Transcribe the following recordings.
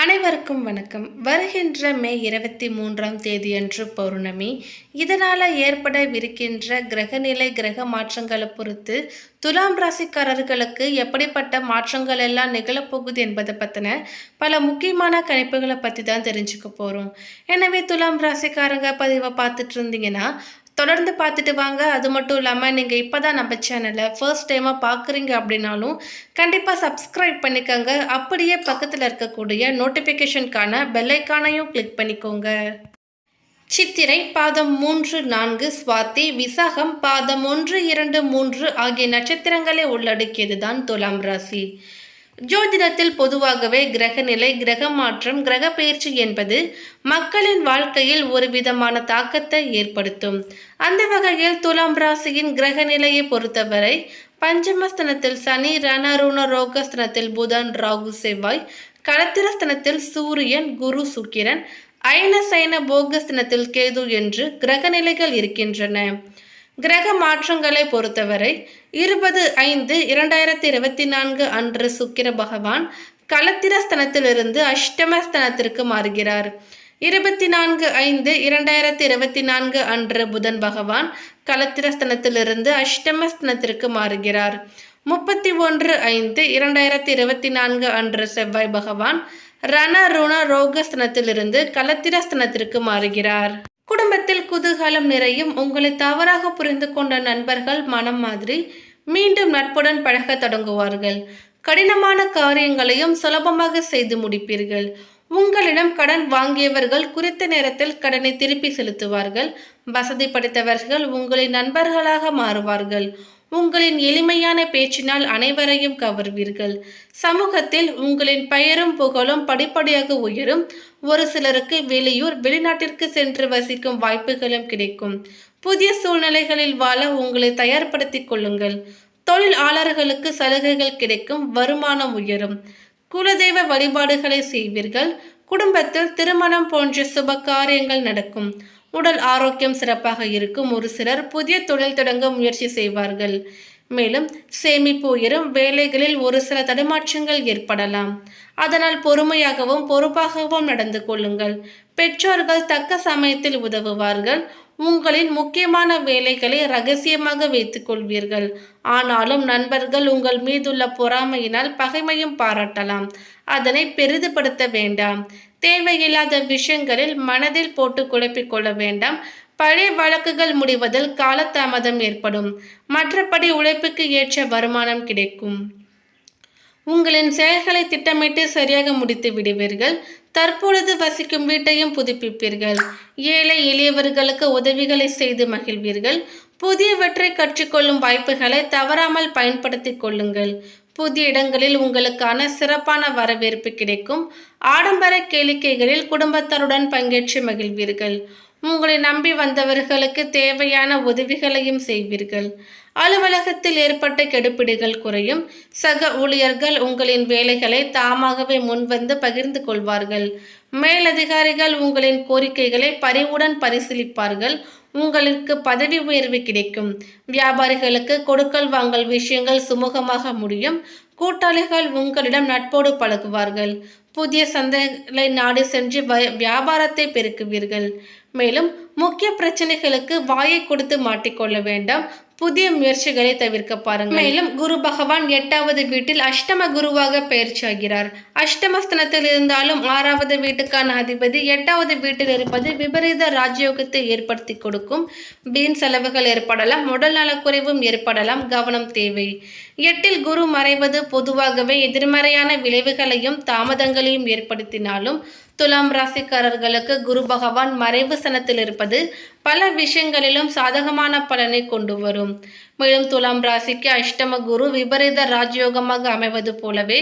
அனைவருக்கும் வணக்கம். வருகின்ற மே 23ஆம் தேதியன்று பௌர்ணமி. இதனால் ஏற்படவிருக்கின்ற கிரகநிலை கிரக மாற்றங்களை பொறுத்து துலாம் ராசிக்காரர்களுக்கு எப்படிப்பட்ட மாற்றங்கள் எல்லாம் நிகழப்போகுது என்பதை பற்றின பல முக்கியமான கணிப்புகளை பற்றி தான் தெரிஞ்சுக்க போகிறோம். எனவே துலாம் ராசிக்காரங்க பதிவை பார்த்துட்டு இருந்தீங்கன்னா தொடர்ந்து பார்த்துட்டு வாங்க. அது மட்டும் இல்லாமல் நீங்கள் இப்போ தான் நம்ம சேனலை ஃபர்ஸ்ட் டைமாக பார்க்குறீங்க அப்படின்னாலும் கண்டிப்பாக சப்ஸ்கிரைப் பண்ணிக்கோங்க. அப்படியே பக்கத்தில் இருக்கக்கூடிய நோட்டிஃபிகேஷனுக்கான பெல்லைக்கானையும் கிளிக் பண்ணிக்கோங்க. சித்திரை பாதம் 3, 4, சுவாதி, விசாகம் பாதம் 1, 2, 3 ஆகிய நட்சத்திரங்களை உள்ளடக்கியது தான் துலாம் ராசி. ஜோதிடத்தில் பொதுவாகவே கிரகநிலை, கிரக மாற்றம், கிரக பயிற்சி என்பது மக்களின் வாழ்க்கையில் ஒரு விதமான தாக்கத்தை ஏற்படுத்தும். அந்த வகையில் துலாம் ராசியின் கிரக நிலையை பொறுத்தவரை பஞ்சமஸ்தனத்தில் சனி, ரணருண ரோகஸ்தனத்தில் புதன், ராகு, செவ்வாய், களத்திரஸ்தனத்தில் சூரியன், குரு, சுக்கிரன், அயன சயன போகஸ்தனத்தில் கேது என்று கிரகநிலைகள் இருக்கின்றன. கிரக மாற்றங்களை பொறுத்தவரை 20/5/2024 அன்று சுக்கிர பகவான் களத்திரஸ்தனத்திலிருந்து அஷ்டமஸ்தனத்திற்கு மாறுகிறார். 24/5/2024 அன்று புதன் பகவான் களத்திரஸ்தனத்திலிருந்து அஷ்டமஸ்தனத்திற்கு மாறுகிறார். 31/5/2024 அன்று செவ்வாய் பகவான் ரணருண ரோகஸ்தனத்திலிருந்து களத்திரஸ்தனத்திற்கு மாறுகிறார். குடும்பத்தில் குதூகலம் நிறையும். உங்களை தவறாக புரிந்து கொண்ட நண்பர்கள் மனம் மாதிரி மீண்டும் நட்புடன் பழக தொடங்குவார்கள். கடினமான காரியங்களையும் சுலபமாக செய்து முடிப்பீர்கள். உங்களிடம் கடன் வாங்கியவர்கள் குறித்த நேரத்தில் கடனை திருப்பி செலுத்துவார்கள். வசதி படைத்தவர்கள் உங்களின் நண்பர்களாக மாறுவார்கள். உங்களின் எளிமையான பேச்சினால் அனைவரையும் கவர்வீர்கள். சமூகத்தில் உங்களின் பெயரும் புகழும் படிப்படியாக உயரும். ஒரு சிலருக்கு வெளியூர், வெளிநாட்டிற்கு சென்று வசிக்கும் வாய்ப்புகளும் கிடைக்கும். புதிய சூழ்நிலைகளில் வாழ உங்களை தயார்படுத்திக் கொள்ளுங்கள். தொழிலாளர்களுக்கு சலுகைகள் கிடைக்கும். வருமானம் உயரும். குலதெய்வ வழிபாடுகளை செய்வீர்கள். குடும்பத்தில் திருமணம் போன்ற சுப காரியங்கள் நடக்கும். உடல் ஆரோக்கியம் சிறப்பாக இருக்கும். ஒரு சிலர் புதிய தொழில் தொடங்க முயற்சி செய்வார்கள். மேலும் சேமிப்பு உயரும். வேலைகளில் ஒரு சில தடுமாற்றங்கள் ஏற்படலாம். அதனால் பொறுமையாகவும் பொறுப்பாகவும் நடந்து கொள்ளுங்கள். பெற்றோர்கள் தக்க சமயத்தில் உதவுவார்கள். உங்களின் முக்கியமான வேலைகளை ரகசியமாக வைத்துக் கொள்வீர்கள். ஆனாலும் நண்பர்கள் உங்கள் மீதுள்ள பொறாமையினால் பகைமையும் பாராட்டலாம். அதனை பெரிதுபடுத்த வேண்டாம். தேவையில்லாத விஷயங்களில் மனதில் போட்டு குழப்பிக் கொள்ள வேண்டாம். பழைய வழக்குகள் முடிவதில் காலதாமதம் ஏற்படும். மற்றபடி உழைப்புக்கு ஏற்ற வருமானம் கிடைக்கும். உங்களின் செயல்களை திட்டமிட்டு சரியாக முடித்து விடுவீர்கள். தற்பொழுது வசிக்கும் வீட்டையும் புதுப்பிப்பீர்கள். ஏழை எளியவர்களுக்கு உதவிகளை செய்து மகிழ்வீர்கள். புதியவற்றை கற்றுக்கொள்ளும் வாய்ப்புகளை தவறாமல் பயன்படுத்திக் கொள்ளுங்கள். புதிய இடங்களில் உங்களுக்கான சிறப்பான வரவேற்பு கிடைக்கும். ஆடம்பர கேளிக்கைகளில் குடும்பத்தாருடன் பங்கேற்று மகிழ்வீர்கள். உங்களை நம்பி வந்தவர்களுக்கு தேவையான உதவிகளையும் செய்வீர்கள். அலுவலகத்தில் ஏற்பட்ட கெடுபிடிகள் குறையும். சக ஊழியர்கள் உங்களின் வேலைகளை தாமாகவே முன்வந்து பகிர்ந்து கொள்வார்கள். மேலதிகாரிகள் உங்களின் கோரிக்கைகளை பரிவுடன் பரிசீலிப்பார்கள். உங்களுக்கு பதவி உயர்வு கிடைக்கும். வியாபாரிகளுக்கு கொடுக்கல் வாங்கல் விஷயங்கள் சுமூகமாக முடியும். கூட்டாளிகள் உங்களிடம் நட்போடு பழகுவார்கள். புதிய சந்தைகளை நாடி சென்று வியாபாரத்தை பெருக்குவீர்கள். மேலும் முக்கிய பிரச்சனைகளுக்கு வாயை கொடுத்து மாட்டிக்கொள்ள வேண்டாம். புதிய முயற்சிகளை தவிர்க்க பாருங்கள். மேலும் குரு பகவான் 8வது வீட்டில் அஷ்டம குருவாக பயிற்சியாகிறார். அஷ்டமஸ்தனத்தில் இருந்தாலும் 6வது வீட்டுக்கான அதிபதி 8வது வீட்டில் இருப்பது விபரீத ராஜயோகத்தை ஏற்படுத்தி கொடுக்கும். வீண் செலவுகள் ஏற்படலாம். உடல் நலக்குறைவும் ஏற்படலாம். கவனம் தேவை. 8ல் குரு மறைவது பொதுவாகவே எதிர்மறையான விளைவுகளையும் தாமதங்களையும் ஏற்படுத்தினாலும் துலாம் ராசிக்காரர்களுக்கு குரு பகவான் மறைவு ஸ்தானத்தில் இருப்பது பல விஷயங்களிலும் சாதகமான பலனை கொண்டு வரும். மேலும் துலாம் ராசிக்கு அஷ்டம குரு விபரீத ராஜயோகமாக அமைவது போலவே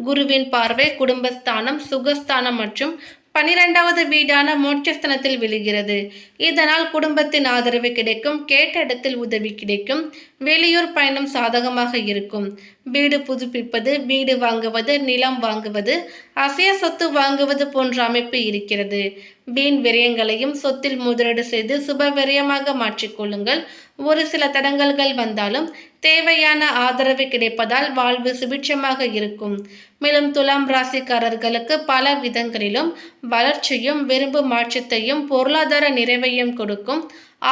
குருவின் பார்வை குடும்பஸ்தானம், சுகஸ்தானம் மற்றும் 12வது வீடான மோட்சஸ்தானத்தில் விழுகிறது. இதனால் குடும்பத்தின் ஆதரவு கிடைக்கும். கேட்ட இடத்தில் உதவி கிடைக்கும். வெளியூர் பயணம் சாதகமாக இருக்கும். வீடு புதுப்பிப்பது, வீடு வாங்குவது, நிலம் வாங்குவது, அசைய சொத்து வாங்குவது போன்ற அமைப்பு இருக்கிறது. வீண் விரயங்களையும் சொத்தில் முதலீடு செய்து சுப விரயமாக மாற்றிக்கொள்ளுங்கள். ஒரு சில தடங்கல்கள் வந்தாலும் தேவையான ஆதரவு கிடைப்பதால் வாழ்வு சுபிட்சமாக இருக்கும். மேலும் துலாம் ராசிக்காரர்களுக்கு பல விதங்களிலும் வளர்ச்சியும் விரும்பும் மாற்றத்தையும் பொருளாதார நிறைவையும் கொடுக்கும்.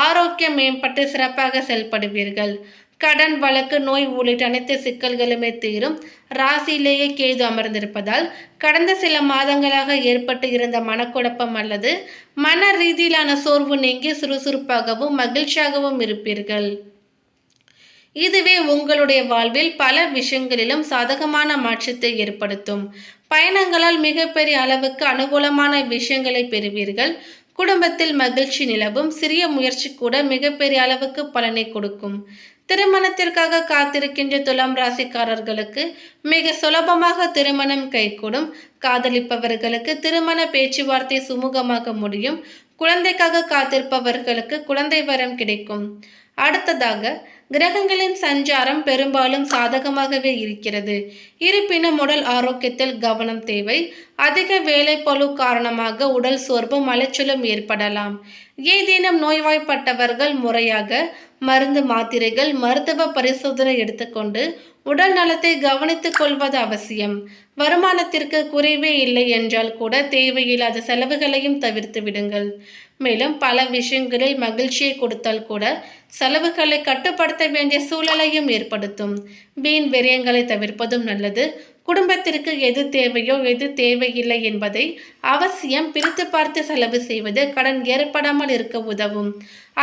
ஆரோக்கியம் மேம்பட்டு சிறப்பாக செயல்படுவீர்கள். கடன், வழக்கு, நோய் உள்ளிட்ட அனைத்து சிக்கல்களுமே தீரும். ராசியிலேயே கேது அமர்ந்திருப்பதால் கடந்த சில மாதங்களாக ஏற்பட்டு இருந்த மனக்குழப்பம் அல்லது மன ரீதியிலான சோர்வு நீங்கி சுறுசுறுப்பாகவும் மகிழ்ச்சியாகவும் இருப்பீர்கள். இதுவே உங்களுடைய வாழ்வில் பல விஷயங்களிலும் சாதகமான மாற்றத்தை ஏற்படுத்தும். பயணங்களால் மிகப்பெரிய அளவுக்கு அனுகூலமான விஷயங்களை பெறுவீர்கள். குடும்பத்தில் மகிழ்ச்சி நிலவும். சிறிய முயற்சி கூட மிகப்பெரிய அளவுக்கு பலனை கொடுக்கும். திருமணத்திற்காக காத்திருக்கின்ற துலாம் ராசிக்காரர்களுக்கு மிக சுலபமாக திருமணம் கைகூடும். காதலிப்பவர்களுக்கு திருமண பேச்சுவார்த்தை சுமூகமாக முடியும். குழந்தைக்காக காத்திருப்பவர்களுக்கு குழந்தை வரம் கிடைக்கும். அடுத்ததாக கிரகங்களின் சஞ்சாரம் பெரும்பாலும் சாதகமாகவே இருக்கிறது. இருப்பினும் உடல் ஆரோக்கியத்தில் கவனம் தேவை. அதிக வேலைப்பளு காரணமாக உடல் சோர்வும் அலைச்சலும் ஏற்படலாம். ஏதேனும் நோய்வாய்ப்பட்டவர்கள் முறையாக மருந்து மாத்திரைகள் மருத்துவ பரிசோதனை எடுத்துக்கொண்டு உடல் நலத்தை கவனித்துக் கொள்வது அவசியம். வருமானத்திற்கு குறைவே இல்லை என்றால் கூட தேவையில்லாத செலவுகளையும் தவிர்த்து விடுங்கள். மேலும் பல விஷயங்களில் மகிழ்ச்சியை கொடுத்தால் கூட செலவுகளை கட்டுப்படுத்த வேண்டிய சூழலையும் ஏற்படுத்தும். வீண் விரயங்களை தவிர்ப்பதும் நல்லது. குடும்பத்திற்கு எது தேவையோ எது தேவையில்லை என்பதை அவசியம் பிரித்து பார்த்து செலவு செய்வது கடன் ஏற்படாமல் இருக்க உதவும்.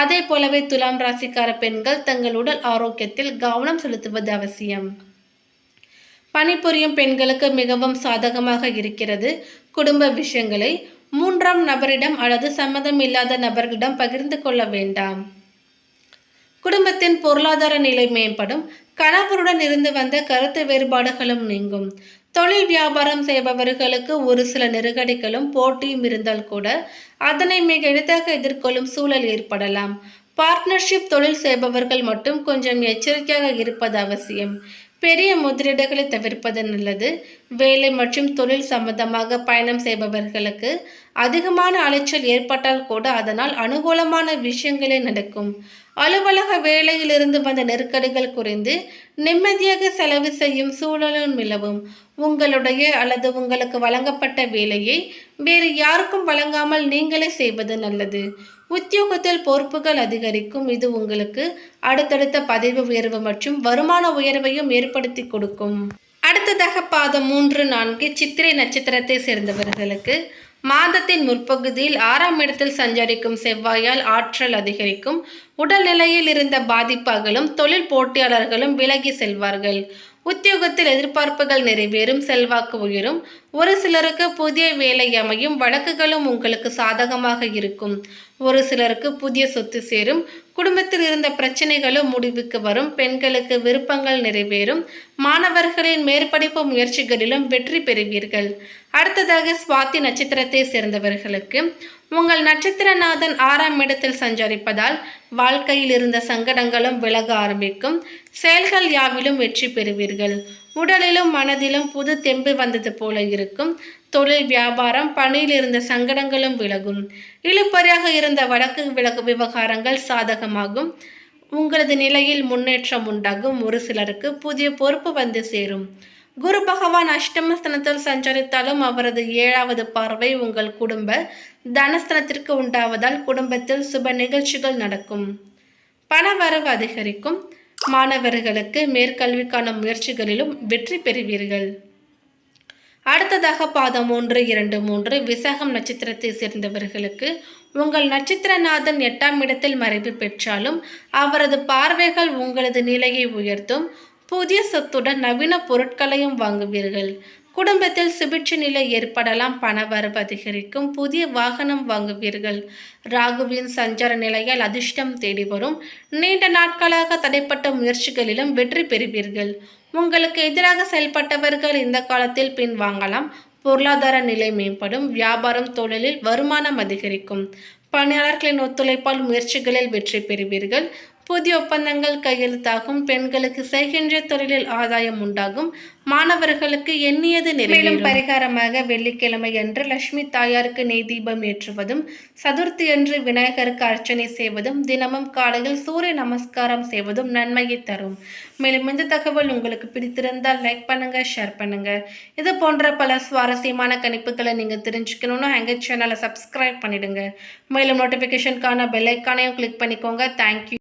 அதே போலவே துலாம் ராசிக்கார பெண்கள் தங்கள் உடல் ஆரோக்கியத்தில் கவனம் செலுத்துவது அவசியம். பணிபுரியும் பெண்களுக்கு மிகவும் சாதகமாக இருக்கிறது. குடும்ப விஷயங்களை மூன்றாம் நபரிடம் அல்லது சம்மதம் இல்லாத நபர்களிடம் பகிர்ந்து கொள்ள வேண்டாம். குடும்பத்தின் பொருளாதார நிலை மேம்படும். கணவருடன் இருந்து வந்த கருத்து வேறுபாடுகளும் நீங்கும். தொழில் வியாபாரம் செய்பவர்களுக்கு ஒரு சில நெருக்கடிகளும் போட்டியும் இருந்தால் கூட அதனை மிக எளிதாக எதிர்கொள்ளும் சூழல் ஏற்படலாம். பார்ட்னர்ஷிப் தொழில் செய்பவர்கள் மட்டும் கொஞ்சம் எச்சரிக்கையாக இருப்பது அவசியம். பெரிய முதலீடுகளை தவிர்ப்பது நல்லது. வேலை மற்றும் தொழில் சம்பந்தமாக பயணம் செய்பவர்களுக்கு அதிகமான அலைச்சல் ஏற்பட்டால் கூட அதனால் அனுகூலமான விஷயங்களே நடக்கும். அலுவலக வேலையிலிருந்து வந்த நெருக்கடிகள் குறைந்து நிம்மதியாக செலவு செய்யும் சூழலும் நிலவும். உங்களுடைய அல்லது உங்களுக்கு வழங்கப்பட்ட வேலையை வேறு யாருக்கும் வழங்காமல் நீங்களே செய்வது நல்லது. உத்தியோகத்தில் பொறுப்புகள் அதிகரிக்கும். இது உங்களுக்கு அடுத்தடுத்த பதவி உயர்வு மற்றும் வருமான உயர்வையும் ஏற்படுத்தி கொடுக்கும். அடுத்ததாக பாதம் 3, 4 சித்திரை நட்சத்திரத்தை சேர்ந்தவர்களுக்கு மாதத்தின் முற்பகுதியில் 6ஆம் இடத்தில் சஞ்சரிக்கும் செவ்வாயால் ஆற்றல் அதிகரிக்கும். உடல்நிலையில் இருந்த பாதிப்பு அகலும். தொழில் போட்டியாளர்களும் விலகி செல்வார்கள். உத்தியோகத்தில் எதிர்பார்ப்புகள் நிறைவேறும். செல்வாக்கு உயரும். ஒரு சிலருக்கு புதிய வேலை அமையும். வழக்குகளும் உங்களுக்கு சாதகமாக இருக்கும். ஒரு சிலருக்கு புதிய சொத்து சேரும். குடும்பத்தில் இருந்த பிரச்சனைகளும் முடிவுக்கு வரும். பெண்களுக்கு விருப்பங்கள் நிறைவேறும். மாணவர்களின் மேற்படிப்பு முயற்சிகளிலும் வெற்றி பெறுவீர்கள். அடுத்ததாக சுவாதி நட்சத்திரத்தை சேர்ந்தவர்களுக்கு உங்கள் நட்சத்திரநாதன் 6ஆம் இடத்தில் சஞ்சரிப்பதால் வாழ்க்கையில் இருந்த சங்கடங்களும் விலக ஆரம்பிக்கும். செயல்கள் யாவிலும் வெற்றி பெறுவீர்கள். உடலிலும் மனதிலும் புது தெம்பு வந்தது போல இருக்கும். தொழில் வியாபாரம் பணியில் இருந்த சங்கடங்களும் விலகும். இழுபறியாக இருந்த வழக்கு விவகாரங்கள் சாதகமாகும். உங்களது நிலையில் முன்னேற்றம் உண்டாகும். ஒரு சிலருக்கு புதிய பொறுப்பு வந்து சேரும். குரு பகவான் அஷ்டமஸ்தனத்தில் சஞ்சரித்தாலும் அவரது 7வது பார்வை உங்கள் குடும்ப தனஸ்தனத்திற்கு உண்டாவதால் குடும்பத்தில் சுப நிகழ்ச்சிகள் நடக்கும். பணவரவு அதிகரிக்கும். மாணவர்களுக்கு மேற்கல்விக்கான முயற்சிகளிலும் வெற்றி பெறுவீர்கள். அடுத்ததாக பாதம் 1, 2, 3 விசாகம் நட்சத்திரத்தை சேர்ந்தவர்களுக்கு உங்கள் நட்சத்திரநாதன் 8ஆம் இடத்தில் மறைவு பெற்றாலும் அவரது பார்வைகள் உங்களது நிலையை உயர்த்தும். புதிய சொத்துடன் நவீன பொருட்களையும் வாங்குவீர்கள். குடும்பத்தில் சுபிட்ச நிலை ஏற்படலாம். பணவரவு அதிகரிக்கும். புதிய வாகனம் வாங்குவீர்கள். ராகுவின் சஞ்சார நிலையால் அதிர்ஷ்டம் தேடி வரும். நீண்ட நாட்களாக தடைப்பட்ட முயற்சிகளிலும் வெற்றி பெறுவீர்கள். உங்களுக்கு எதிராக செயல்பட்டவர்கள் இந்த காலத்தில் பின்வாங்கலாம். பொருளாதார நிலை மேம்படும். வியாபாரம் தொழிலில் வருமானம் அதிகரிக்கும். பணியாளர்களின் ஒத்துழைப்பால் முயற்சிகளில் வெற்றி பெறுவீர்கள். புதிய ஒப்பந்தங்கள் கையெழுத்தாகும். பெண்களுக்கு செய்கின்ற தொழிலில் ஆதாயம் உண்டாகும். மாணவர்களுக்கு எண்ணியது நிறைவேறும். மேலும் பரிகாரமாக வெள்ளிக்கிழமை அன்று லட்சுமி தாயாருக்கு நெய் தீபம் ஏற்றுவதும், சதுர்த்தி அன்று விநாயகருக்கு அர்ச்சனை செய்வதும், தினமும் காலையில் சூரிய நமஸ்காரம் செய்வதும் நன்மையை தரும். மேலும் இந்த தகவல் உங்களுக்கு பிடித்திருந்தால் லைக் பண்ணுங்க, ஷேர் பண்ணுங்க. இது போன்ற பல சுவாரஸ்யமான கணிப்புகளை நீங்க தெரிஞ்சுக்கணும்னா எங்க சேனலை சப்ஸ்கிரைப் பண்ணிடுங்க. மேலும் நோட்டிபிகேஷனுக்கான பெல் ஐக்கானையும் கிளிக் பண்ணிக்கோங்க. தேங்க்யூ.